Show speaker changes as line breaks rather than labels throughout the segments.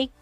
1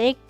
1